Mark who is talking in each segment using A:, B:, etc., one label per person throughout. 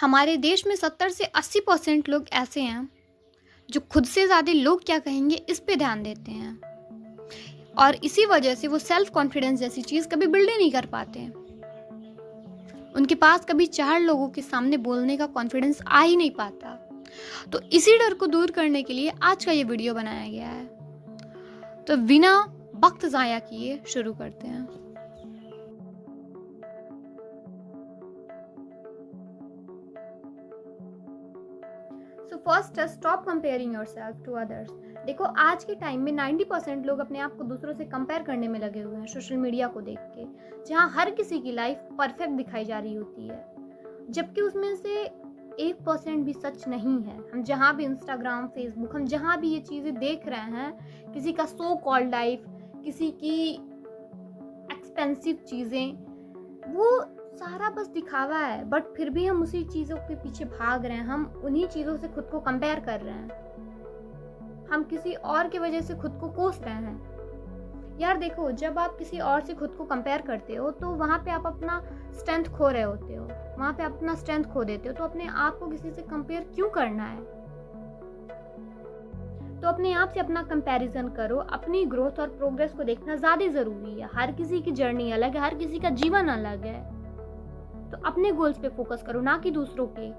A: हमारे देश में 70 से 80% लोग ऐसे हैं जो खुद से ज़्यादा लोग क्या कहेंगे इस पे ध्यान देते हैं और इसी वजह से वो सेल्फ कॉन्फिडेंस जैसी चीज़ कभी बिल्ड ही नहीं कर पाते हैं। उनके पास कभी 4 लोगों के सामने बोलने का कॉन्फिडेंस आ ही नहीं पाता। तो इसी डर को दूर करने के लिए आज का ये वीडियो बनाया गया है। तो बिना वक्त ज़ाया किए शुरू करते हैं। So first stop comparing yourself to others. देखो आज के टाइम में 90% लोग अपने आप को दूसरों से कंपेयर करने में लगे हुए हैं सोशल मीडिया को देख के, जहाँ हर किसी की लाइफ परफेक्ट दिखाई जा रही होती है, जबकि उसमें से 1% भी सच नहीं है। हम जहाँ भी इंस्टाग्राम, फेसबुक, हम जहाँ भी ये चीज़ें देख रहे हैं, किसी का सो कॉल्ड लाइफ, किसी की एक्सपेंसिव चीज़ें, वो सारा बस दिखावा है। बट फिर भी हम उसी चीज़ों के पीछे भाग रहे हैं, हम उन्हीं चीज़ों से खुद को कंपेयर कर रहे हैं, हम किसी और की वजह से खुद को कोस रहे हैं। यार देखो, जब आप किसी और से खुद को कंपेयर करते हो तो वहाँ पे आप अपना स्ट्रेंथ खो रहे होते हो, वहाँ पे आप अपना स्ट्रेंथ खो देते हो। तो अपने आप को किसी से कंपेयर क्यों करना है? तो अपने आप से अपना कंपैरिजन करो। अपनी ग्रोथ और प्रोग्रेस को देखना ज़्यादा ज़रूरी है। हर किसी की जर्नी अलग है, हर किसी का जीवन अलग है। तो अपने गोल्स पे फोकस करो, ना कि दूसरों के।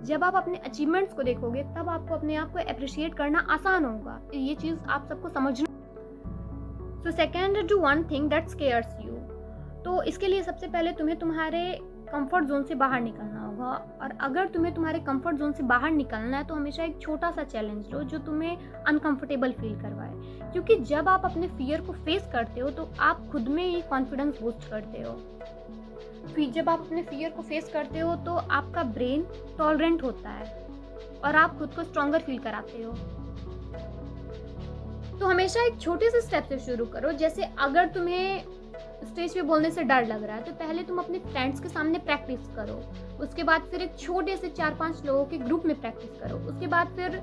A: जब आप अपने अचीवमेंट्स को देखोगे तब आपको अपने आप को अप्रिशिएट करना आसान होगा। ये चीज़ आप सबको समझना। So second, do one thing that scares you. तो इसके लिए सबसे पहले तुम्हें तुम्हारे कंफर्ट जोन से बाहर निकलना होगा। और अगर तुम्हें तुम्हारे कंफर्ट जोन से बाहर निकलना है तो हमेशा एक छोटा सा चैलेंज लो जो तुम्हें अनकंफर्टेबल फील करवाए, क्योंकि जब आप अपने फियर को फेस करते हो तो आप खुद में ही कॉन्फिडेंस बूस्ट करते हो। फिर जब आप अपने फियर को फेस करते हो तो आपका ब्रेन टॉलरेंट होता है और आप खुद को स्ट्रॉन्गर फील कराते हो। तो हमेशा एक छोटे से स्टेप से शुरू करो। जैसे अगर तुम्हें स्टेज पे बोलने से डर लग रहा है तो पहले तुम अपने फ्रेंड्स के सामने प्रैक्टिस करो। उसके बाद फिर एक छोटे से 4-5 लोगों के ग्रुप में प्रैक्टिस करो। उसके बाद फिर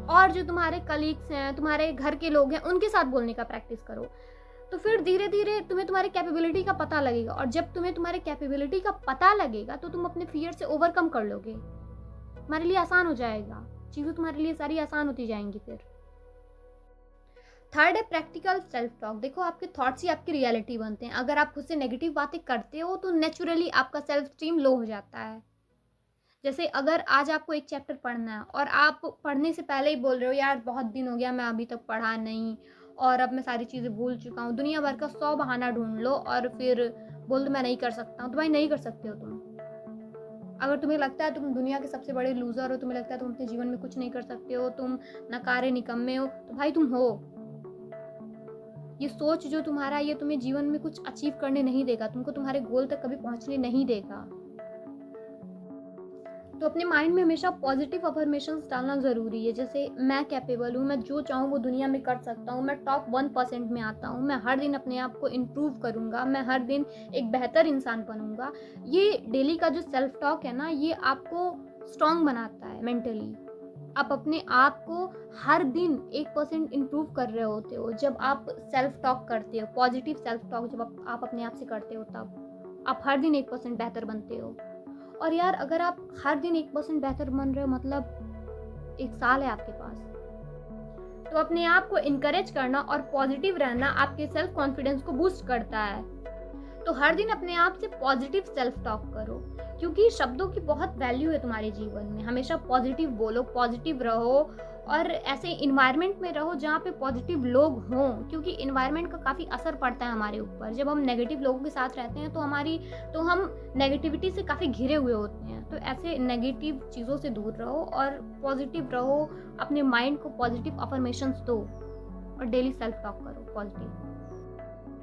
A: और जो तुम्हारे कलीग्स हैं, तुम्हारे घर के लोग हैं, उनके साथ बोलने का प्रैक्टिस करो। तो फिर धीरे धीरे तुम्हें तुम्हारी कैपेबिलिटी का पता लगेगा, और जब तुम्हें तुम्हारे कैपेबिलिटी का पता लगेगा तो तुम अपने फियर से ओवरकम कर लोगे। तुम्हारे लिए आसान हो जाएगा, चीज़ें तुम्हारे लिए सारी आसान होती जाएंगी। फिर थर्ड है प्रैक्टिकल सेल्फ टॉक। देखो, आपके थॉट्स ही आपकी रियलिटी बनते हैं। अगर आप खुद से नेगेटिव बातें करते हो तो नेचुरली आपका सेल्फ स्टीम लो हो जाता है। जैसे अगर आज आपको एक चैप्टर पढ़ना है और आप पढ़ने से पहले ही बोल रहे हो यार बहुत दिन हो गया, मैं अभी तक पढ़ा नहीं और अब मैं सारी चीज़ें भूल चुका हूँ, दुनिया भर का 100 बहाना ढूंढ लो और फिर बोल दो मैं नहीं कर सकता हूँ, तो भाई नहीं कर सकते हो तुम। अगर तुम्हें लगता है तुम दुनिया के सबसे बड़े लूजर हो, तुम्हें लगता है तुम अपने जीवन में कुछ नहीं कर सकते हो, तुम नकारे निकम्मे हो, तो भाई तुम हो। ये सोच जो तुम्हारा, ये तुम्हें जीवन में कुछ अचीव करने नहीं देगा, तुमको तुम्हारे गोल तक कभी पहुंचने नहीं देगा। तो अपने माइंड में हमेशा पॉजिटिव अफर्मेशंस डालना ज़रूरी है। जैसे मैं कैपेबल हूँ, मैं जो चाहूँ वो दुनिया में कर सकता हूँ, मैं टॉप 1% में आता हूँ, मैं हर दिन अपने आप को इम्प्रूव करूँगा, मैं हर दिन एक बेहतर इंसान बनूँगा। ये डेली का जो सेल्फ टॉक है ना, ये आपको स्ट्रॉन्ग बनाता है मेंटली। आप अपने आप को हर दिन 1% इम्प्रूव कर रहे होते हो जब आप सेल्फ टॉक करते हो। पॉजिटिव सेल्फ टॉक जब आप अपने आप से करते हो तब आप हर दिन 1% बेहतर बनते हो। और यार अगर आप हर दिन 1% बेहतर बन रहे हो, मतलब 1 साल है आपके पास। तो अपने आप को इनकरेज करना और पॉजिटिव रहना आपके सेल्फ कॉन्फिडेंस को बूस्ट करता है। तो हर दिन अपने आप से पॉजिटिव सेल्फ टॉक करो, क्योंकि शब्दों की बहुत वैल्यू है तुम्हारे जीवन में। हमेशा पॉजिटिव बोलो, पॉजिटिव रहो और ऐसे इन्वायरमेंट में रहो जहाँ पे पॉजिटिव लोग हों, क्योंकि इन्वायरमेंट का काफ़ी असर पड़ता है हमारे ऊपर। जब हम नेगेटिव लोगों के साथ रहते हैं तो हम नेगेटिविटी से काफ़ी घिरे हुए होते हैं। तो ऐसे नेगेटिव चीज़ों से दूर रहो और पॉजिटिव रहो। अपने माइंड को पॉजिटिव अफर्मेशंस दो और डेली सेल्फ टॉक करो पॉजिटिव।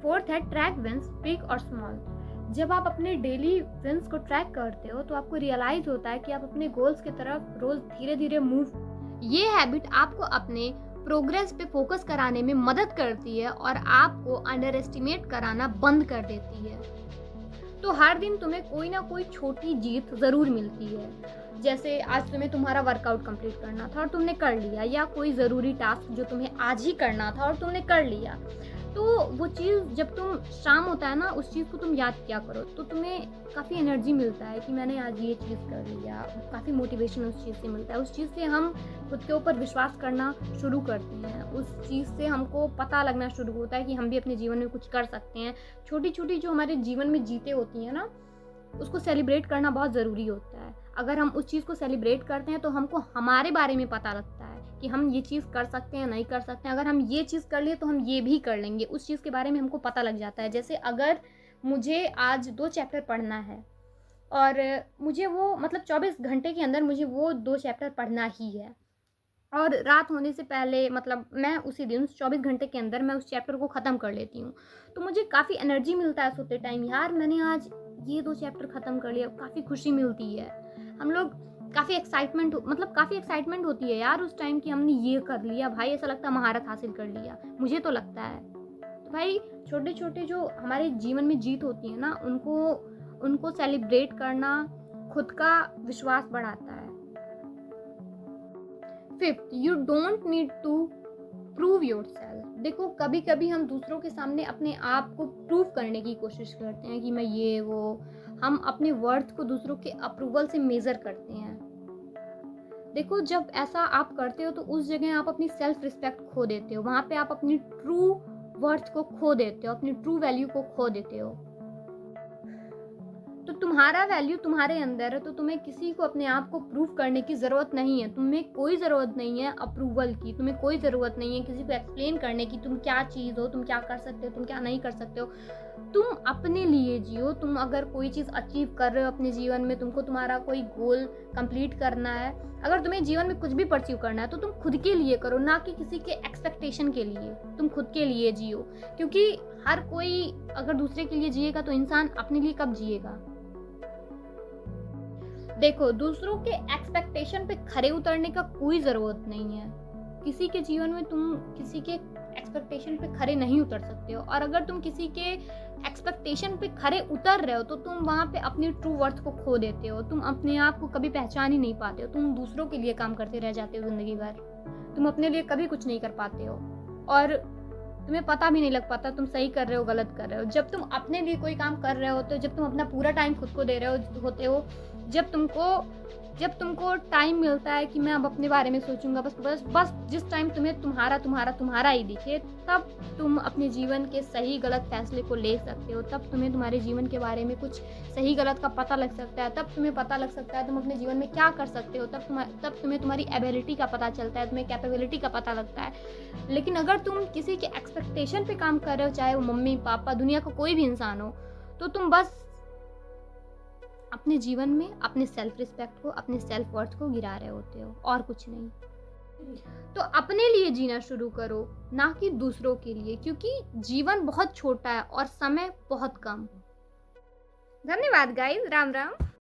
A: फोर्थ है ट्रैक विंस, बिग और स्मॉल। जब आप अपने डेली विंस को ट्रैक करते हो तो आपको रियलाइज होता है कि आप अपने गोल्स की तरफ रोज धीरे धीरे मूव। ये हैबिट आपको अपने प्रोग्रेस पे फोकस कराने में मदद करती है और आपको अंडर एस्टिमेट कराना बंद कर देती है। तो हर दिन तुम्हें कोई ना कोई छोटी जीत ज़रूर मिलती है। जैसे आज तुम्हें तुम्हारा वर्कआउट कंप्लीट करना था और तुमने कर लिया, या कोई ज़रूरी टास्क जो तुम्हें आज ही करना था और तुमने कर लिया। तो वो चीज़ जब तुम शाम होता है ना, उस चीज़ को तुम याद किया करो, तो तुम्हें काफ़ी एनर्जी मिलता है कि मैंने आज ये चीज़ कर लिया, काफ़ी मोटिवेशन उस चीज़ से मिलता है। उस चीज़ से हम खुद के ऊपर विश्वास करना शुरू करते हैं, उस चीज़ से हमको पता लगना शुरू होता है कि हम भी अपने जीवन में कुछ कर सकते हैं। छोटी-छोटी जो हमारे जीवन में जीतें होती हैं ना, उसको सेलिब्रेट करना बहुत ज़रूरी होता है। अगर हम उस चीज़ को सेलिब्रेट करते हैं तो हमको हमारे बारे में पता लगता है कि हम ये चीज़ कर सकते हैं, नहीं कर सकते हैं। अगर हम ये चीज़ कर लिए तो हम ये भी कर लेंगे, उस चीज़ के बारे में हमको पता लग जाता है। जैसे अगर मुझे आज 2 चैप्टर पढ़ना है और मुझे वो मतलब 24 घंटे के अंदर मुझे वो 2 चैप्टर पढ़ना ही है, और रात होने से पहले मतलब मैं उसी दिन उस 24 घंटे के अंदर मैं उस चैप्टर को ख़त्म कर लेती हूँ। तो मुझे काफ़ी एनर्जी मिलता है सोते टाइम, यार मैंने आज ये 2 चैप्टर ख़त्म कर लिया, काफ़ी खुशी मिलती है। हम लोग काफ़ी एक्साइटमेंट होती है यार उस टाइम कि हमने ये कर लिया, भाई ऐसा लगता है महारत हासिल कर लिया, मुझे तो लगता है। तो भाई छोटे-छोटे जो हमारे जीवन में जीत होती है ना, उनको सेलिब्रेट करना खुद का विश्वास बढ़ाता है। Fifth, you don't need to prove yourself. देखो कभी कभी हम दूसरों के सामने अपने आप को प्रूव करने की कोशिश करते हैं कि मैं ये वो, हम अपने वर्थ को दूसरों के अप्रूवल से मेजर करते हैं। देखो जब ऐसा आप करते हो तो उस जगह आप अपनी सेल्फ रिस्पेक्ट खो देते हो, वहां पे आप अपनी ट्रू वर्थ को खो देते हो, अपनी ट्रू वैल्यू को खो देते हो। तो तुम्हारा वैल्यू तुम्हारे अंदर है, तो तुम्हें किसी को अपने आप को प्रूव करने की ज़रूरत नहीं है। तुम्हें कोई ज़रूरत नहीं है अप्रूवल की, तुम्हें कोई ज़रूरत नहीं है किसी को एक्सप्लेन करने की तुम क्या चीज़ हो, तुम क्या कर सकते हो, तुम क्या नहीं कर सकते हो। तुम अपने लिए जियो। तुम अगर कोई चीज़ अचीव कर रहे हो अपने जीवन में, तुमको तुम्हारा कोई गोल कंप्लीट करना है, अगर तुम्हें जीवन में कुछ भी परस्यू करना है तो तुम खुद के लिए करो, ना कि किसी के एक्सपेक्टेशन के लिए। तुम खुद के लिए जियो, क्योंकि हर कोई अगर दूसरे के लिए जिएगा तो इंसान अपने लिए कब जिएगा। देखो दूसरों के एक्सपेक्टेशन पे खरे उतरने का कोई ज़रूरत नहीं है। किसी के जीवन में तुम किसी के एक्सपेक्टेशन पे खरे नहीं उतर सकते हो, और अगर तुम किसी के एक्सपेक्टेशन पे खरे उतर रहे हो तो तुम वहाँ पे अपनी ट्रू वर्थ को खो देते हो। तुम अपने आप को कभी पहचान ही नहीं पाते हो, तुम दूसरों के लिए काम करते रह जाते हो ज़िंदगी भर। तुम अपने लिए कभी कुछ नहीं कर पाते हो और तुम्हें पता भी नहीं लग पाता तुम सही कर रहे हो गलत कर रहे हो। जब तुम अपने लिए कोई काम कर रहे होते हो, जब तुम अपना पूरा टाइम खुद को दे रहे होते हो, जब तुमको टाइम मिलता है कि मैं अब अपने बारे में सोचूंगा, बस जिस टाइम तुम्हें तुम्हारा ही दिखे, तब तुम अपने जीवन के सही गलत फैसले को ले सकते हो। तब तुम्हें तुम्हारे जीवन के बारे में कुछ सही गलत का पता लग सकता है, तब तुम्हें पता लग सकता है तुम अपने जीवन में क्या कर सकते हो, तब तुम्हें तुम्हारी एबिलिटी का पता चलता है, तुम्हें कैपेबिलिटी का पता लगता है। लेकिन अगर तुम किसी के एक्सपेक्टेशन पे काम कर रहे हो, चाहे वो मम्मी पापा दुनिया का कोई भी इंसान हो, तो तुम बस अपने जीवन में अपने सेल्फ रिस्पेक्ट को, अपने सेल्फ वर्थ को गिरा रहे होते हो, और कुछ नहीं। तो अपने लिए जीना शुरू करो, ना कि दूसरों के लिए, क्योंकि जीवन बहुत छोटा है और समय बहुत कम। धन्यवाद गाइस, राम राम।